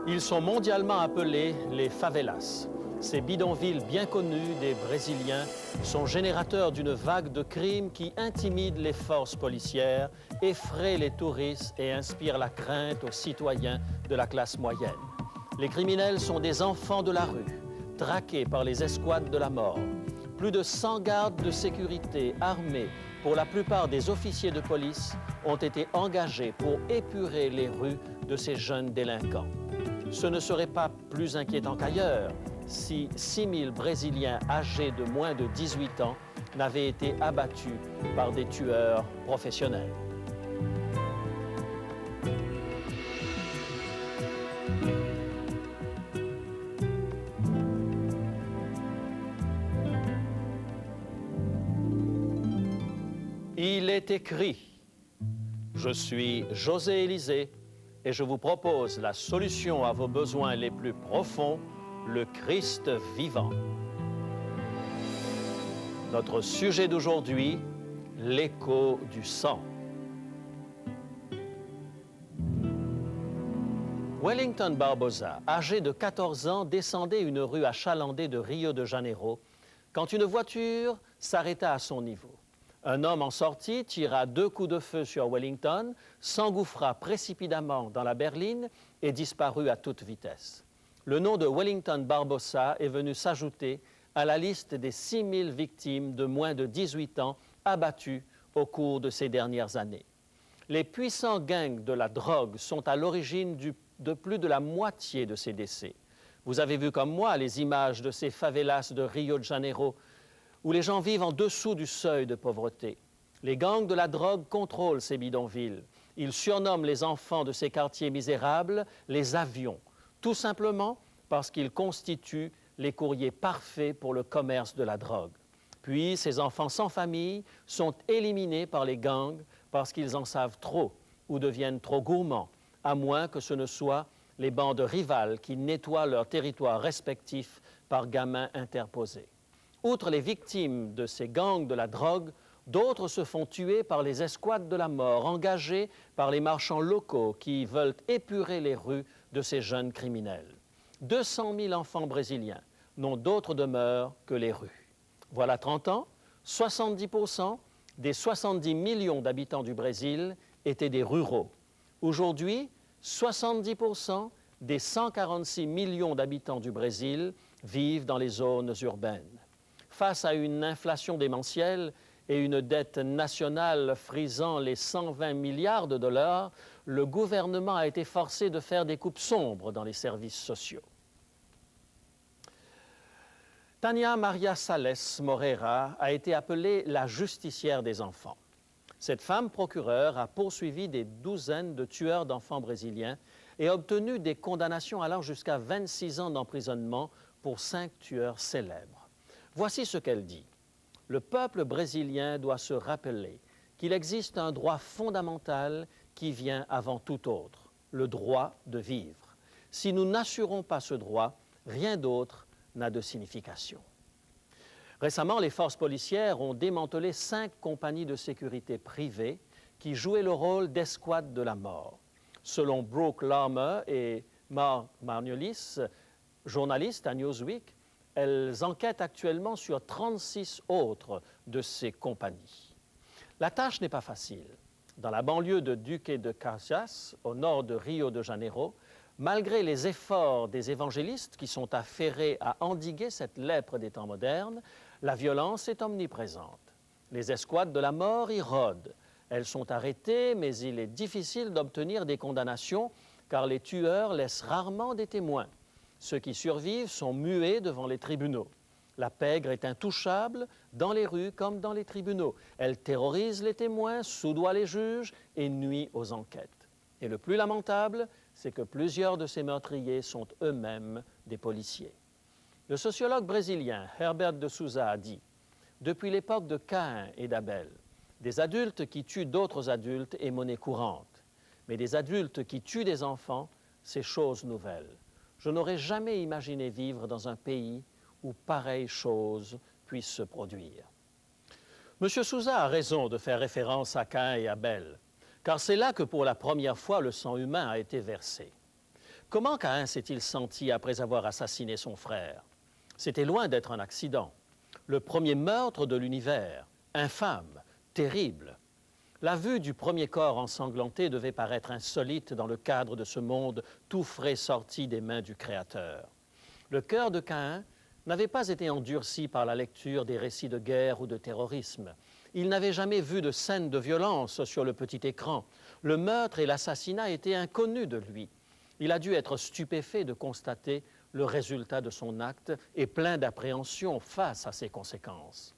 Ils sont mondialement appelés les favelas. Ces bidonvilles bien connus des Brésiliens sont générateurs d'une vague de crimes qui intimident les forces policières, effraient les touristes et inspirent la crainte aux citoyens de la classe moyenne. Les criminels sont des enfants de la rue, traqués par les escouades de la mort. Plus de 100 gardes de sécurité armés, pour la plupart des officiers de police, ont été engagés pour épurer les rues de ces jeunes délinquants. Ce ne serait pas plus inquiétant qu'ailleurs si 6 000 Brésiliens âgés de moins de 18 ans n'avaient été abattus par des tueurs professionnels. Il est écrit, je suis José Élysée et je vous propose la solution à vos besoins les plus profonds, le Christ vivant. Notre sujet d'aujourd'hui, l'écho du sang. Wellington Barbosa, âgé de 14 ans, descendait une rue achalandée de Rio de Janeiro quand une voiture s'arrêta à son niveau. Un homme en sortit tira 2 coups de feu sur Wellington, s'engouffra précipitamment dans la berline et disparut à toute vitesse. Le nom de Wellington Barbosa est venu s'ajouter à la liste des 6 000 victimes de moins de 18 ans abattues au cours de ces dernières années. Les puissants gangs de la drogue sont à l'origine de plus de la moitié de ces décès. Vous avez vu comme moi les images de ces favelas de Rio de Janeiro où les gens vivent en dessous du seuil de pauvreté. Les gangs de la drogue contrôlent ces bidonvilles. Ils surnomment les enfants de ces quartiers misérables les avions, tout simplement parce qu'ils constituent les courriers parfaits pour le commerce de la drogue. Puis, ces enfants sans famille sont éliminés par les gangs parce qu'ils en savent trop ou deviennent trop gourmands, à moins que ce ne soient les bandes rivales qui nettoient leurs territoires respectifs par gamins interposés. Outre les victimes de ces gangs de la drogue, d'autres se font tuer par les escouades de la mort, engagées par les marchands locaux qui veulent épurer les rues de ces jeunes criminels. 200 000 enfants brésiliens n'ont d'autre demeure que les rues. Voilà 30 ans, 70% des 70 millions d'habitants du Brésil étaient des ruraux. Aujourd'hui, 70% des 146 millions d'habitants du Brésil vivent dans les zones urbaines. Face à une inflation démentielle et une dette nationale frisant les 120 milliards de dollars, le gouvernement a été forcé de faire des coupes sombres dans les services sociaux. Tânia Maria Sales Moreira a été appelée la justicière des enfants. Cette femme procureure a poursuivi des douzaines de tueurs d'enfants brésiliens et a obtenu des condamnations allant jusqu'à 26 ans d'emprisonnement pour 5 tueurs célèbres. Voici ce qu'elle dit. Le peuple brésilien doit se rappeler qu'il existe un droit fondamental qui vient avant tout autre, le droit de vivre. Si nous n'assurons pas ce droit, rien d'autre n'a de signification. Récemment, les forces policières ont démantelé 5 compagnies de sécurité privées qui jouaient le rôle d'escouade de la mort. Selon Brooke Larmer et Mark Marniolis, journalistes à Newsweek, elles enquêtent actuellement sur 36 autres de ces compagnies. La tâche n'est pas facile. Dans la banlieue de Duque de Caxias, au nord de Rio de Janeiro, malgré les efforts des évangélistes qui sont affairés à endiguer cette lèpre des temps modernes, la violence est omniprésente. Les escouades de la mort y rôdent. Elles sont arrêtées, mais il est difficile d'obtenir des condamnations car les tueurs laissent rarement des témoins. Ceux qui survivent sont muets devant les tribunaux. La pègre est intouchable dans les rues comme dans les tribunaux. Elle terrorise les témoins, soudoie les juges et nuit aux enquêtes. Et le plus lamentable, c'est que plusieurs de ces meurtriers sont eux-mêmes des policiers. Le sociologue brésilien Herbert de Souza a dit « Depuis l'époque de Caïn et d'Abel, des adultes qui tuent d'autres adultes est monnaie courante. Mais des adultes qui tuent des enfants, c'est chose nouvelle. Je n'aurais jamais imaginé vivre dans un pays où pareille chose puisse se produire. » M. Souza a raison de faire référence à Caïn et Abel, car c'est là que pour la première fois le sang humain a été versé. Comment Caïn s'est-il senti après avoir assassiné son frère? C'était loin d'être un accident. Le premier meurtre de l'univers, infâme, terrible. La vue du premier corps ensanglanté devait paraître insolite dans le cadre de ce monde tout frais sorti des mains du Créateur. Le cœur de Caïn n'avait pas été endurci par la lecture des récits de guerre ou de terrorisme. Il n'avait jamais vu de scène de violence sur le petit écran. Le meurtre et l'assassinat étaient inconnus de lui. Il a dû être stupéfait de constater le résultat de son acte et plein d'appréhension face à ses conséquences.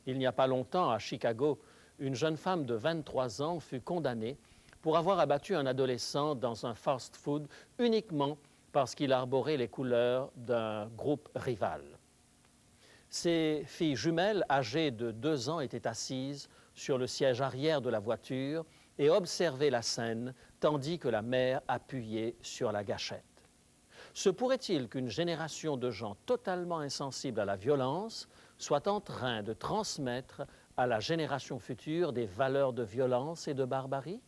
Il n'y a pas longtemps, à Chicago, une jeune femme de 23 ans fut condamnée pour avoir abattu un adolescent dans un fast-food uniquement parce qu'il arborait les couleurs d'un groupe rival. Ses filles jumelles, âgées de 2 ans, étaient assises sur le siège arrière de la voiture et observaient la scène, tandis que la mère appuyait sur la gâchette. Se pourrait-il qu'une génération de gens totalement insensibles à la violence soit en train de transmettre à la génération future des valeurs de violence et de barbarie?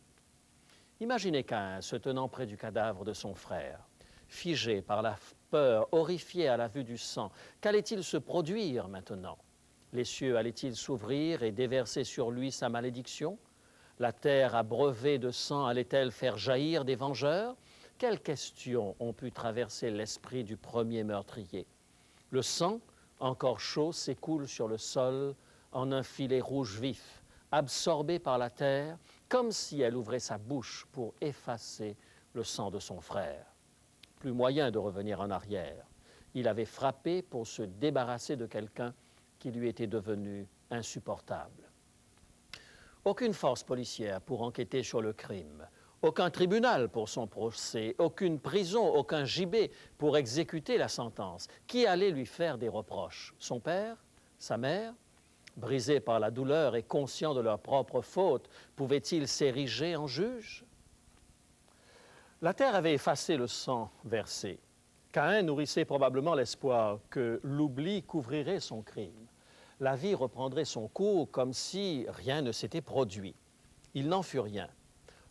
Imaginez Caïn se tenant près du cadavre de son frère, figé par la peur, horrifié à la vue du sang. Qu'allait-il se produire maintenant? Les cieux allaient-ils s'ouvrir et déverser sur lui sa malédiction? La terre abreuvée de sang allait-elle faire jaillir des vengeurs? Quelles questions ont pu traverser l'esprit du premier meurtrier? Le sang, encore chaud, s'écoule sur le sol en un filet rouge vif, absorbé par la terre, comme si elle ouvrait sa bouche pour effacer le sang de son frère. Plus moyen de revenir en arrière. Il avait frappé pour se débarrasser de quelqu'un qui lui était devenu insupportable. Aucune force policière pour enquêter sur le crime, aucun tribunal pour son procès, aucune prison, aucun gibet pour exécuter la sentence. Qui allait lui faire des reproches? Son père? Sa mère? Brisés par la douleur et conscients de leur propre faute, pouvaient-ils s'ériger en juge? La terre avait effacé le sang versé. Caïn nourrissait probablement l'espoir que l'oubli couvrirait son crime. La vie reprendrait son cours comme si rien ne s'était produit. Il n'en fut rien.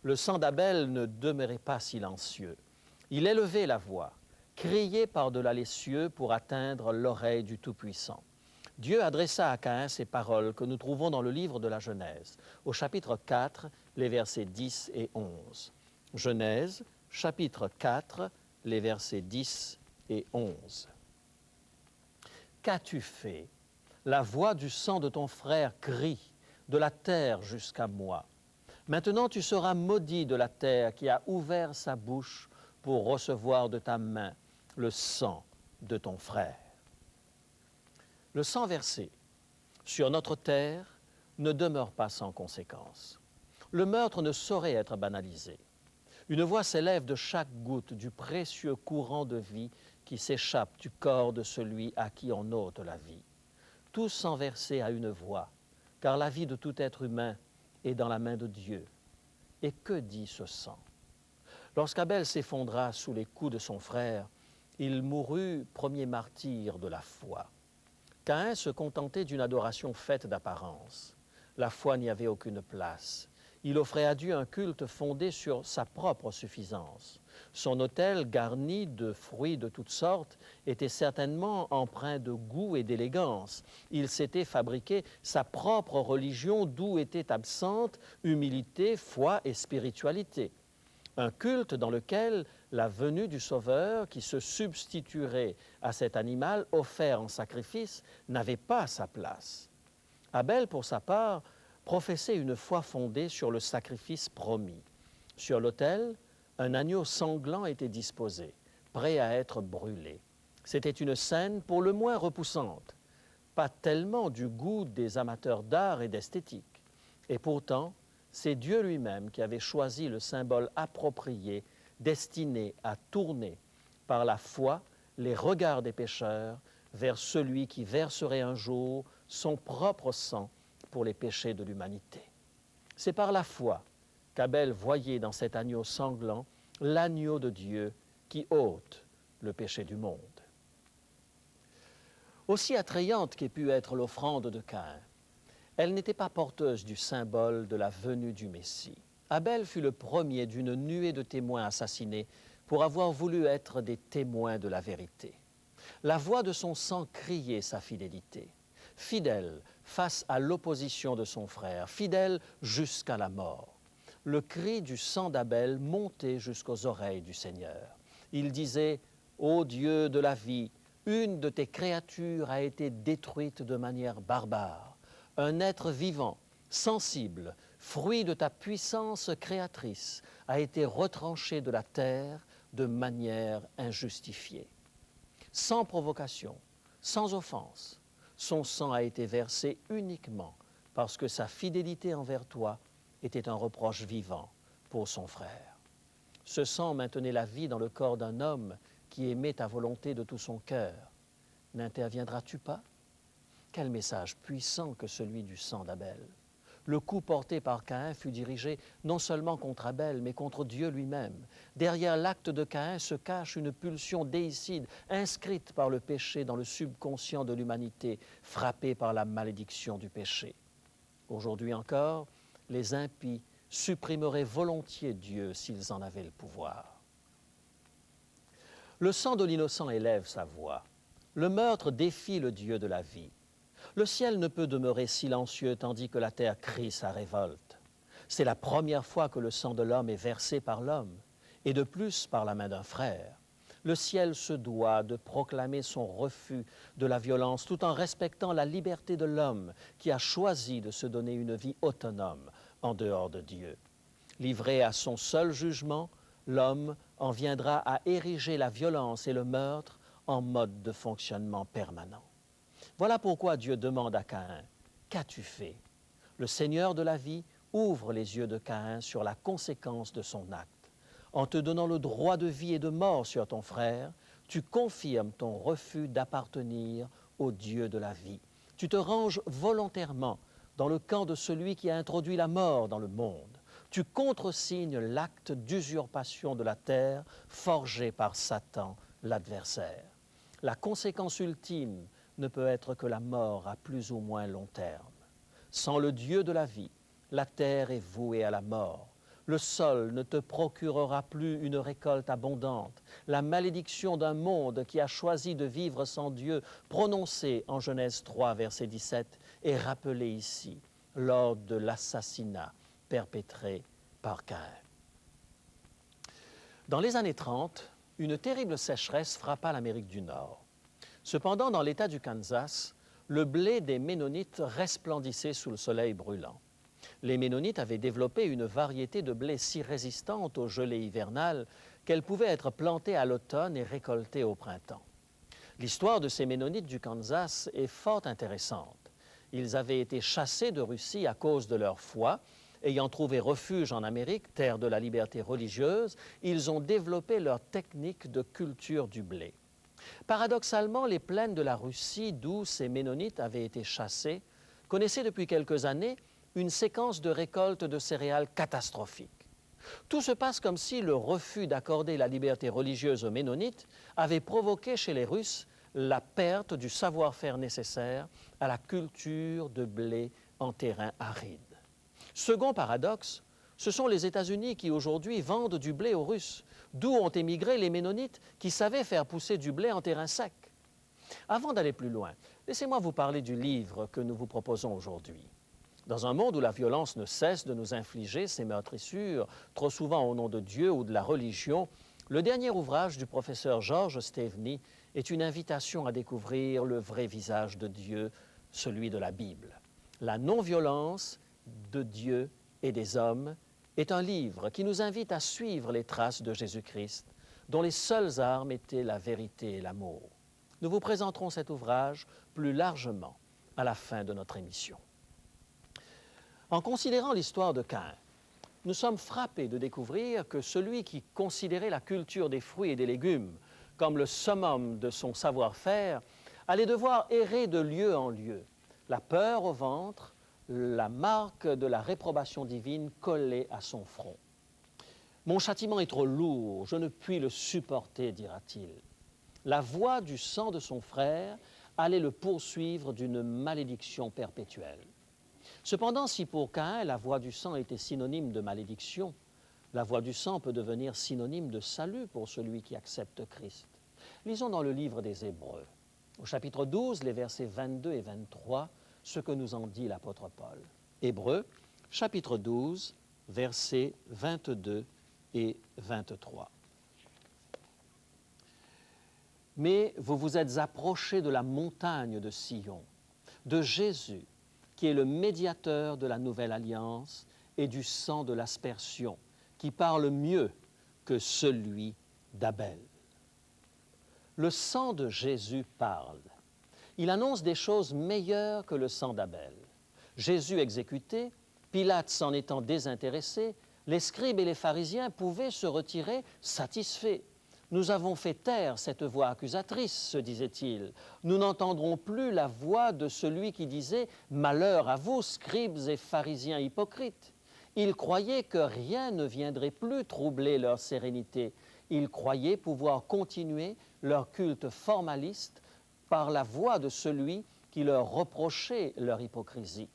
Le sang d'Abel ne demeurait pas silencieux. Il élevait la voix, criait par-delà les cieux pour atteindre l'oreille du Tout-Puissant. Dieu adressa à Caïn ces paroles que nous trouvons dans le livre de la Genèse, au chapitre 4, les versets 10 et 11. Genèse, chapitre 4, les versets 10 et 11. Qu'as-tu fait? La voix du sang de ton frère crie, de la terre jusqu'à moi. Maintenant tu seras maudit de la terre qui a ouvert sa bouche pour recevoir de ta main le sang de ton frère. Le sang versé sur notre terre ne demeure pas sans conséquence. Le meurtre ne saurait être banalisé. Une voix s'élève de chaque goutte du précieux courant de vie qui s'échappe du corps de celui à qui on ôte la vie. Tout sang versé a une voix, car la vie de tout être humain est dans la main de Dieu. Et que dit ce sang? Lorsqu'Abel s'effondra sous les coups de son frère, il mourut premier martyr de la foi. Caïn se contentait d'une adoration faite d'apparence. La foi n'y avait aucune place. Il offrait à Dieu un culte fondé sur sa propre suffisance. Son autel, garni de fruits de toutes sortes, était certainement empreint de goût et d'élégance. Il s'était fabriqué sa propre religion d'où étaient absentes humilité, foi et spiritualité. Un culte dans lequel la venue du Sauveur, qui se substituerait à cet animal offert en sacrifice, n'avait pas sa place. Abel, pour sa part, professait une foi fondée sur le sacrifice promis. Sur l'autel, un agneau sanglant était disposé, prêt à être brûlé. C'était une scène pour le moins repoussante, pas tellement du goût des amateurs d'art et d'esthétique. Et pourtant, c'est Dieu lui-même qui avait choisi le symbole approprié, destiné à tourner par la foi les regards des pécheurs vers celui qui verserait un jour son propre sang pour les péchés de l'humanité. C'est par la foi qu'Abel voyait dans cet agneau sanglant l'agneau de Dieu qui ôte le péché du monde. Aussi attrayante qu'ait pu être l'offrande de Caïn, elle n'était pas porteuse du symbole de la venue du Messie. Abel fut le premier d'une nuée de témoins assassinés pour avoir voulu être des témoins de la vérité. La voix de son sang criait sa fidélité. Fidèle face à l'opposition de son frère, fidèle jusqu'à la mort. Le cri du sang d'Abel montait jusqu'aux oreilles du Seigneur. Il disait « Ô Dieu de la vie, une de tes créatures a été détruite de manière barbare. Un être vivant, sensible, fruit de ta puissance créatrice, a été retranché de la terre de manière injustifiée. Sans provocation, sans offense, son sang a été versé uniquement parce que sa fidélité envers toi était un reproche vivant pour son frère. Ce sang maintenait la vie dans le corps d'un homme qui aimait ta volonté de tout son cœur. N'interviendras-tu pas? Quel message puissant que celui du sang d'Abel! Le coup porté par Caïn fut dirigé non seulement contre Abel, mais contre Dieu lui-même. Derrière l'acte de Caïn se cache une pulsion déicide, inscrite par le péché dans le subconscient de l'humanité, frappée par la malédiction du péché. Aujourd'hui encore, les impies supprimeraient volontiers Dieu s'ils en avaient le pouvoir. Le sang de l'innocent élève sa voix. Le meurtre défie le Dieu de la vie. Le ciel ne peut demeurer silencieux tandis que la terre crie sa révolte. C'est la première fois que le sang de l'homme est versé par l'homme, et de plus par la main d'un frère. Le ciel se doit de proclamer son refus de la violence tout en respectant la liberté de l'homme qui a choisi de se donner une vie autonome en dehors de Dieu. Livré à son seul jugement, l'homme en viendra à ériger la violence et le meurtre en mode de fonctionnement permanent. Voilà pourquoi Dieu demande à Caïn, « Qu'as-tu fait » Le Seigneur de la vie ouvre les yeux de Caïn sur la conséquence de son acte. En te donnant le droit de vie et de mort sur ton frère, tu confirmes ton refus d'appartenir au Dieu de la vie. Tu te ranges volontairement dans le camp de celui qui a introduit la mort dans le monde. Tu contresignes l'acte d'usurpation de la terre forgé par Satan, l'adversaire. La conséquence ultime ne peut être que la mort à plus ou moins long terme. Sans le Dieu de la vie, la terre est vouée à la mort. Le sol ne te procurera plus une récolte abondante. La malédiction d'un monde qui a choisi de vivre sans Dieu, prononcée en Genèse 3, verset 17, est rappelée ici, lors de l'assassinat perpétré par Caïn. Dans les années 30, une terrible sécheresse frappa l'Amérique du Nord. Cependant, dans l'État du Kansas, le blé des Ménonites resplendissait sous le soleil brûlant. Les Ménonites avaient développé une variété de blé si résistante aux gelées hivernales qu'elle pouvait être plantée à l'automne et récoltée au printemps. L'histoire de ces Ménonites du Kansas est fort intéressante. Ils avaient été chassés de Russie à cause de leur foi. Ayant trouvé refuge en Amérique, terre de la liberté religieuse, ils ont développé leur technique de culture du blé. Paradoxalement, les plaines de la Russie, d'où ces Ménonites avaient été chassés, connaissaient depuis quelques années une séquence de récolte de céréales catastrophique. Tout se passe comme si le refus d'accorder la liberté religieuse aux Ménonites avait provoqué chez les Russes la perte du savoir-faire nécessaire à la culture de blé en terrain aride. Second paradoxe, ce sont les États-Unis qui aujourd'hui vendent du blé aux Russes, d'où ont émigré les Ménonites qui savaient faire pousser du blé en terrain sec. Avant d'aller plus loin, laissez-moi vous parler du livre que nous vous proposons aujourd'hui. Dans un monde où la violence ne cesse de nous infliger ses meurtrissures, trop souvent au nom de Dieu ou de la religion, le dernier ouvrage du professeur George Staveney est une invitation à découvrir le vrai visage de Dieu, celui de la Bible. La non-violence de Dieu et des hommes est un livre qui nous invite à suivre les traces de Jésus-Christ, dont les seules armes étaient la vérité et l'amour. Nous vous présenterons cet ouvrage plus largement à la fin de notre émission. En considérant l'histoire de Caïn, nous sommes frappés de découvrir que celui qui considérait la culture des fruits et des légumes comme le summum de son savoir-faire allait devoir errer de lieu en lieu, la peur au ventre, la marque de la réprobation divine collée à son front. « Mon châtiment est trop lourd, je ne puis le supporter, dira-t-il. » La voix du sang de son frère allait le poursuivre d'une malédiction perpétuelle. Cependant, si pour Caïn, la voix du sang était synonyme de malédiction, La voie du sang peut devenir synonyme de salut pour celui qui accepte Christ. Lisons dans le livre des Hébreux, au chapitre 12, les versets 22 et 23, ce que nous en dit l'apôtre Paul. Hébreux, chapitre 12, versets 22 et 23. Mais vous vous êtes approchés de la montagne de Sion, de Jésus, qui est le médiateur de la nouvelle alliance, et du sang de l'aspersion, qui parle mieux que celui d'Abel. Le sang de Jésus parle. Il annonce des choses meilleures que le sang d'Abel. Jésus exécuté, Pilate s'en étant désintéressé, les scribes et les pharisiens pouvaient se retirer satisfaits. Nous avons fait taire cette voix accusatrice, se disait-il. Nous n'entendrons plus la voix de celui qui disait « Malheur à vous, scribes et pharisiens hypocrites ». Ils croyaient que rien ne viendrait plus troubler leur sérénité. Ils croyaient pouvoir continuer leur culte formaliste par la voix de celui qui leur reprochait leur hypocrisie.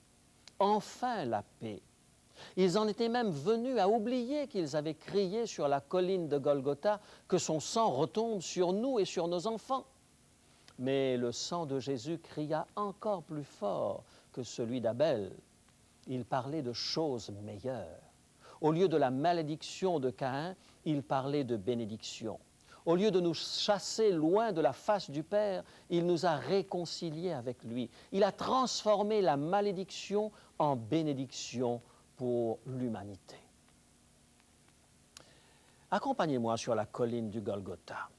Enfin la paix. Ils en étaient même venus à oublier qu'ils avaient crié sur la colline de Golgotha que son sang retombe sur nous et sur nos enfants. Mais le sang de Jésus cria encore plus fort que celui d'Abel. Il parlait de choses meilleures. Au lieu de la malédiction de Caïn, il parlait de bénédiction. Au lieu de nous chasser loin de la face du Père, il nous a réconciliés avec lui. Il a transformé la malédiction en bénédiction pour l'humanité. Accompagnez-moi sur la colline du Golgotha.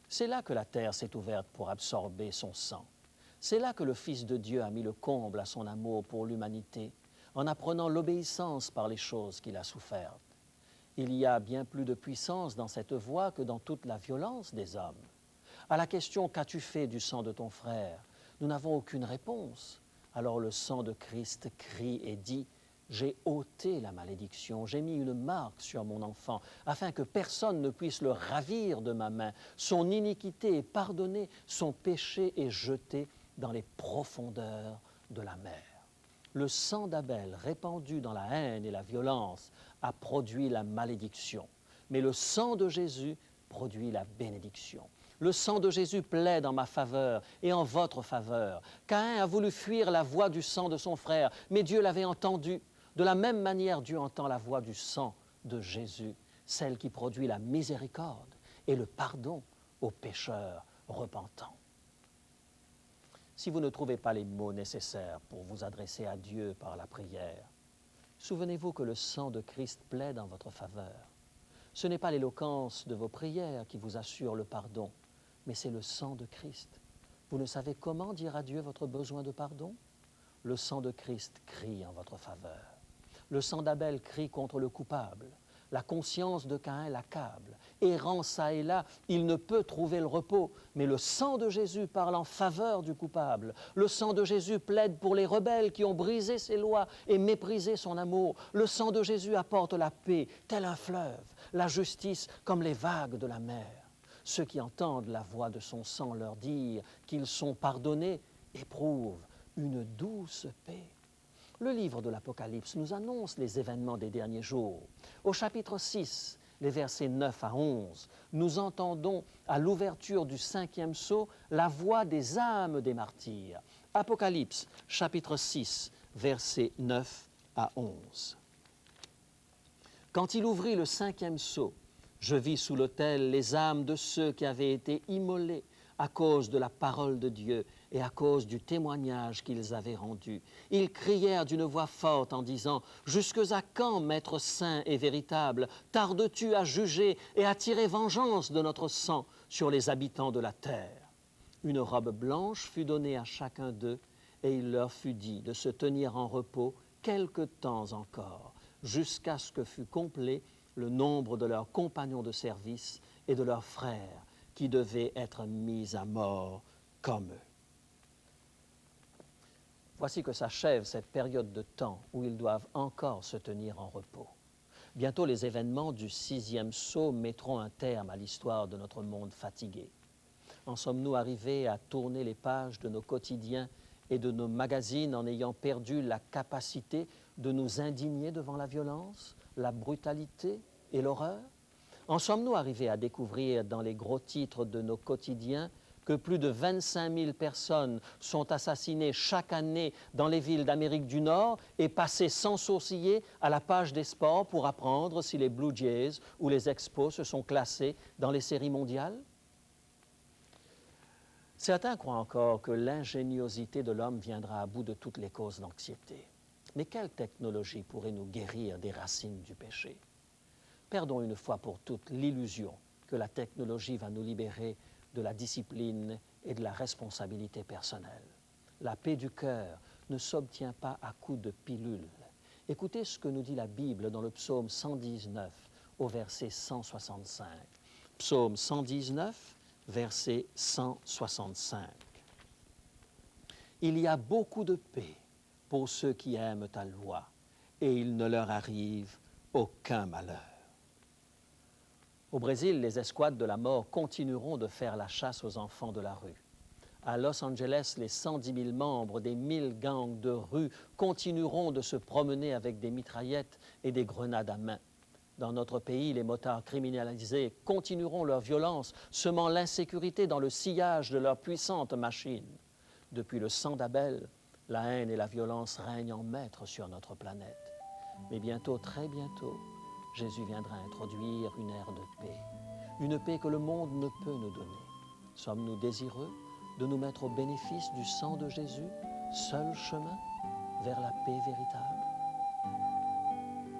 C'est là que la terre s'est ouverte pour absorber son sang. C'est là que le Fils de Dieu a mis le comble à son amour pour l'humanité, en apprenant l'obéissance par les choses qu'il a souffertes. Il y a bien plus de puissance dans cette voix que dans toute la violence des hommes. À la question « Qu'as-tu fait du sang de ton frère ?» nous n'avons aucune réponse. Alors le sang de Christ crie et dit « J'ai ôté la malédiction, j'ai mis une marque sur mon enfant, afin que personne ne puisse le ravir de ma main. Son iniquité est pardonnée, son péché est jeté dans les profondeurs de la mer. » Le sang d'Abel, répandu dans la haine et la violence, a produit la malédiction. Mais le sang de Jésus produit la bénédiction. Le sang de Jésus plaide en ma faveur et en votre faveur. Caïn a voulu fuir la voix du sang de son frère, mais Dieu l'avait entendu. De la même manière, Dieu entend la voix du sang de Jésus, celle qui produit la miséricorde et le pardon aux pécheurs repentants. Si vous ne trouvez pas les mots nécessaires pour vous adresser à Dieu par la prière, souvenez-vous que le sang de Christ plaide en votre faveur. Ce n'est pas l'éloquence de vos prières qui vous assure le pardon, mais c'est le sang de Christ. Vous ne savez comment dire à Dieu votre besoin de pardon? Le sang de Christ crie en votre faveur. Le sang d'Abel crie contre le coupable. La conscience de Caïn l'accable. Errant çà et là, il ne peut trouver le repos. Mais le sang de Jésus parle en faveur du coupable. Le sang de Jésus plaide pour les rebelles qui ont brisé ses lois et méprisé son amour. Le sang de Jésus apporte la paix, tel un fleuve, la justice comme les vagues de la mer. Ceux qui entendent la voix de son sang leur dire qu'ils sont pardonnés éprouvent une douce paix. Le livre de l'Apocalypse nous annonce les événements des derniers jours. Au chapitre 6, les versets 9 à 11, nous entendons à l'ouverture du 5e sceau la voix des âmes des martyrs. Apocalypse, chapitre 6, versets 9 à 11. Quand il ouvrit le 5e sceau, je vis sous l'autel les âmes de ceux qui avaient été immolés à cause de la parole de Dieu et à cause du témoignage qu'ils avaient rendu. Ils crièrent d'une voix forte en disant « Jusque à quand, Maître saint et véritable, tardes-tu à juger et à tirer vengeance de notre sang sur les habitants de la terre ?» Une robe blanche fut donnée à chacun d'eux et il leur fut dit de se tenir en repos quelque temps encore, jusqu'à ce que fût complet le nombre de leurs compagnons de service et de leurs frères qui devaient être mis à mort comme eux. Voici que s'achève cette période de temps où ils doivent encore se tenir en repos. Bientôt, les événements du 6e sceau mettront un terme à l'histoire de notre monde fatigué. En sommes-nous arrivés à tourner les pages de nos quotidiens et de nos magazines en ayant perdu la capacité de nous indigner devant la violence, la brutalité et l'horreur? En sommes-nous arrivés à découvrir dans les gros titres de nos quotidiens que plus de 25 000 personnes sont assassinées chaque année dans les villes d'Amérique du Nord et passées sans sourciller à la page des sports pour apprendre si les Blue Jays ou les Expos se sont classés dans les séries mondiales? Certains croient encore que l'ingéniosité de l'homme viendra à bout de toutes les causes d'anxiété. Mais quelle technologie pourrait nous guérir des racines du péché? Perdons une fois pour toutes l'illusion que la technologie va nous libérer de la discipline et de la responsabilité personnelle. La paix du cœur ne s'obtient pas à coups de pilules. Écoutez ce que nous dit la Bible dans le psaume 119 au verset 165. Psaume 119, verset 165. Il y a beaucoup de paix pour ceux qui aiment ta loi, et il ne leur arrive aucun malheur. Au Brésil, les escouades de la mort continueront de faire la chasse aux enfants de la rue. À Los Angeles, les 110 000 membres des 1000 gangs de rue continueront de se promener avec des mitraillettes et des grenades à main. Dans notre pays, les motards criminalisés continueront leur violence, semant l'insécurité dans le sillage de leurs puissantes machines. Depuis le sang d'Abel, la haine et la violence règnent en maître sur notre planète. Mais bientôt, très bientôt, Jésus viendra introduire une ère de paix, une paix que le monde ne peut nous donner. Sommes-nous désireux de nous mettre au bénéfice du sang de Jésus, seul chemin vers la paix véritable?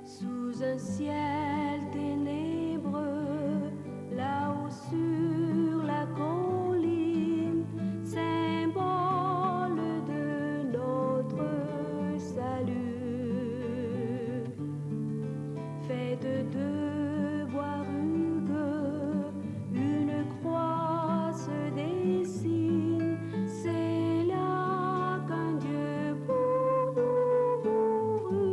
Sous un ciel ténébreux, là-haut sur la colline, symbole de notre salut, faite de bois rugueux, une croix se dessine, c'est là qu'un Dieu pour nous mourut.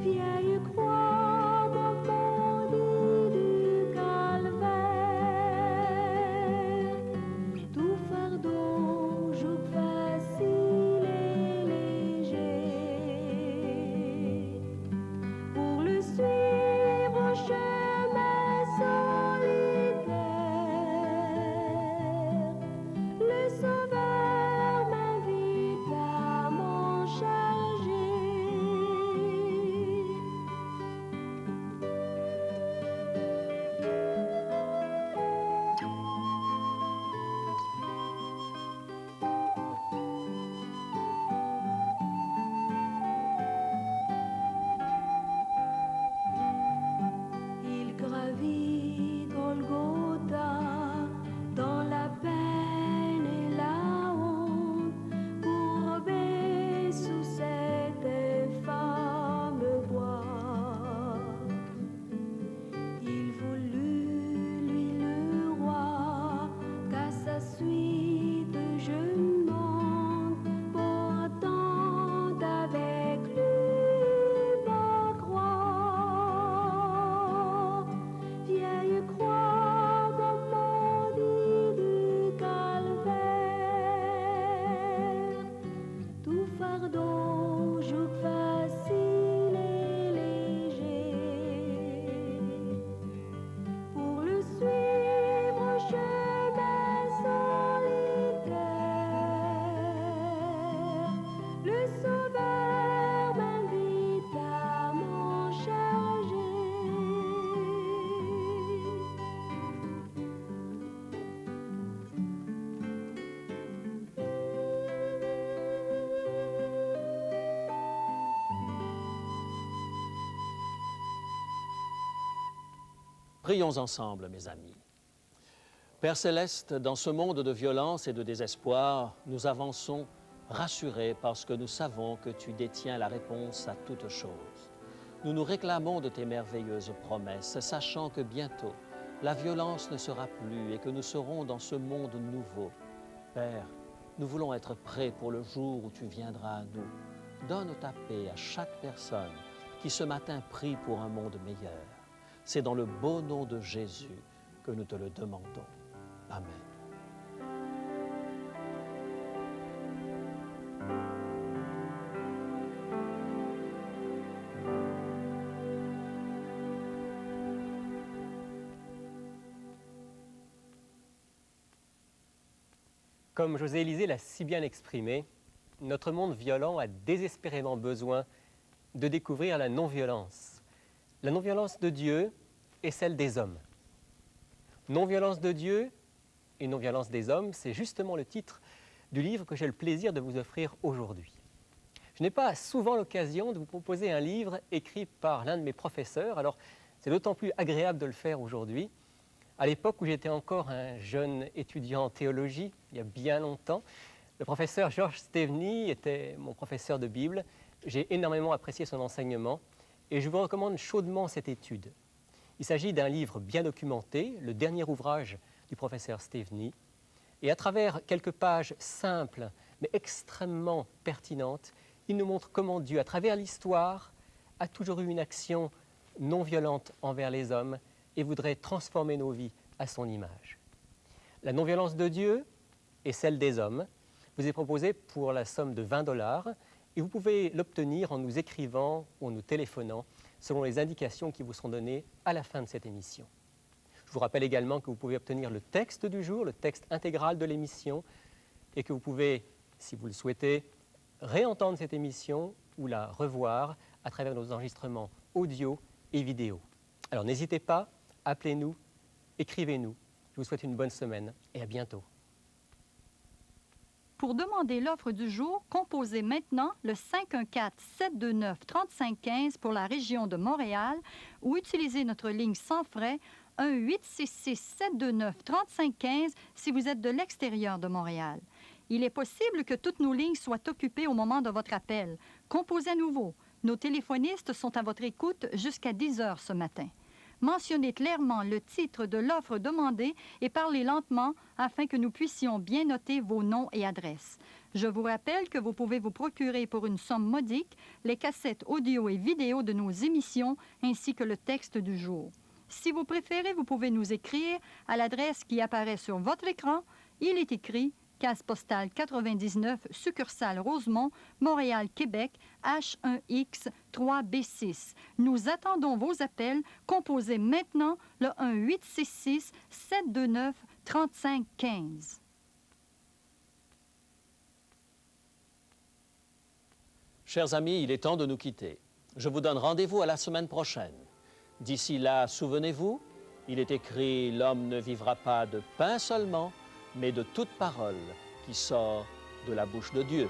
Vieille croix morfondie du calvaire, tout fardeau, joug facile et léger. Pour le suivre au chemin solitaire, le Sauveur m'invite à m'en charger. Il gravit Golgotha dans la peine et la honte, courbé sous cette infâme boîte. Il voulut, lui le roi, qu'à sa suite je monte, portant avec lui ma croix. Vieille croix morfondie du calvaire, tout fardeau, joug facile et léger. Pour le suivre au chemin solitaire, le Sauveur m'invite à m'en charger. Prions ensemble, mes amis. Père Céleste, dans ce monde de violence et de désespoir, nous avançons rassurés parce que nous savons que tu détiens la réponse à toutes choses. Nous nous réclamons de tes merveilleuses promesses, sachant que bientôt, la violence ne sera plus et que nous serons dans ce monde nouveau. Père, nous voulons être prêts pour le jour où tu viendras à nous. Donne ta paix à chaque personne qui ce matin prie pour un monde meilleur. C'est dans le beau nom de Jésus que nous te le demandons. Amen. Comme José Élisée l'a si bien exprimé, notre monde violent a désespérément besoin de découvrir la non-violence. La non-violence de Dieu et celle des hommes. Non-violence de Dieu et non-violence des hommes, c'est justement le titre du livre que j'ai le plaisir de vous offrir aujourd'hui. Je n'ai pas souvent l'occasion de vous proposer un livre écrit par l'un de mes professeurs, alors c'est d'autant plus agréable de le faire aujourd'hui. À l'époque où j'étais encore un jeune étudiant en théologie, il y a bien longtemps, le professeur George Steveny était mon professeur de Bible. J'ai énormément apprécié son enseignement et je vous recommande chaudement cette étude. Il s'agit d'un livre bien documenté, le dernier ouvrage du professeur Steveny, et à travers quelques pages simples mais extrêmement pertinentes, il nous montre comment Dieu, à travers l'histoire, a toujours eu une action non violente envers les hommes et voudrait transformer nos vies à son image. La non-violence de Dieu et celle des hommes vous est proposée pour la somme de $20 et vous pouvez l'obtenir en nous écrivant ou en nous téléphonant selon les indications qui vous seront données à la fin de cette émission. Je vous rappelle également que vous pouvez obtenir le texte du jour, le texte intégral de l'émission et que vous pouvez, si vous le souhaitez, réentendre cette émission ou la revoir à travers nos enregistrements audio et vidéo. Alors n'hésitez pas, appelez-nous, écrivez-nous. Je vous souhaite une bonne semaine et à bientôt. Pour demander l'offre du jour, composez maintenant le 514-729-3515 pour la région de Montréal ou utilisez notre ligne sans frais 1-866-729-3515 si vous êtes de l'extérieur de Montréal. Il est possible que toutes nos lignes soient occupées au moment de votre appel. Composez à nouveau. Nos téléphonistes sont à votre écoute jusqu'à 10 heures ce matin. Mentionnez clairement le titre de l'offre demandée et parlez lentement afin que nous puissions bien noter vos noms et adresses. Je vous rappelle que vous pouvez vous procurer pour une somme modique les cassettes audio et vidéo de nos émissions ainsi que le texte du jour. Si vous préférez, vous pouvez nous écrire à l'adresse qui apparaît sur votre écran. Il est écrit Case postale 99, succursale Rosemont, Montréal, Québec, H1X 3B6. Nous attendons vos appels. Composez maintenant le 1-866-729-3515. Chers amis, il est temps de nous quitter. Je vous donne rendez-vous à la semaine prochaine. D'ici là, souvenez-vous, il est écrit « L'homme ne vivra pas de pain seulement, mais de toute parole qui sort de la bouche de Dieu ».